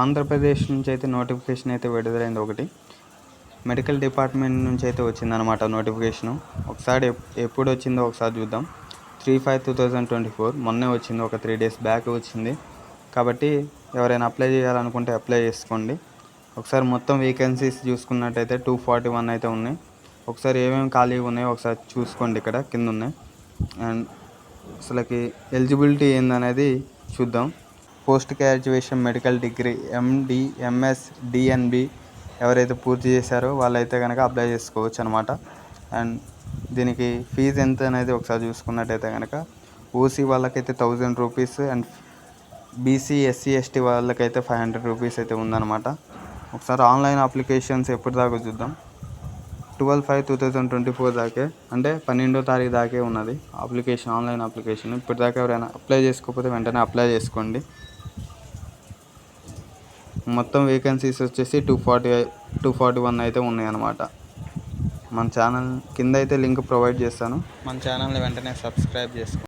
ఆంధ్రప్రదేశ్ నుంచి అయితే నోటిఫికేషన్ అయితే విడుదలైంది ఒకటి. మెడికల్ డిపార్ట్మెంట్ నుంచి అయితే వచ్చిందనమాట నోటిఫికేషను. ఒకసారి ఎప్పుడు వచ్చిందో ఒకసారి చూద్దాం. 3/5/2024 మొన్నే వచ్చింది, ఒక 3 days బ్యాక్ వచ్చింది. కాబట్టి ఎవరైనా అప్లై చేయాలనుకుంటే అప్లై చేసుకోండి. ఒకసారి మొత్తం వేకెన్సీస్ చూసుకున్నట్టయితే 241 అయితే ఉన్నాయి. ఒకసారి ఏమేమి ఖాళీగా ఉన్నాయో ఒకసారి చూసుకోండి, ఇక్కడ కింద ఉన్నాయి. అండ్ అసలుకి ఎలిజిబిలిటీ ఏందనేది చూద్దాం. పోస్ట్ గ్రాడ్యుయేషన్ మెడికల్ డిగ్రీ ఎండి, ఎంఎస్, డిఎన్బి ఎవరైతే పూర్తి చేశారో వాళ్ళైతే కనుక అప్లై చేసుకోవచ్చు అనమాట. అండ్ దీనికి ఫీజు ఎంత అనేది ఒకసారి చూసుకున్నట్టయితే కనుక ఓసీ వాళ్ళకైతే 1000 rupees and BC, SC, ST వాళ్ళకైతే 500 రూపీస్ అయితే ఉందన్నమాట. ఒకసారి ఆన్లైన్ అప్లికేషన్స్ ఎప్పుడు దాకా చూద్దాం. 12/5/2024 దాకే, అంటే 12వ తారీఖు దాకే ఉన్నది అప్లికేషన్, ఆన్లైన్ అప్లికేషన్. ఇప్పటిదాకా ఎవరైనా అప్లై చేసుకోకపోతే వెంటనే అప్లై చేసుకోండి. మొత్తం వేకెన్సీస్ వచ్చేసి 241 అయితే ఉన్నాయి అన్నమాట. మన ఛానల్ కింద అయితే లింక్ ప్రొవైడ్ చేస్తాను. మన ఛానల్ని వెంటనే సబ్స్క్రైబ్ చేసుకోండి.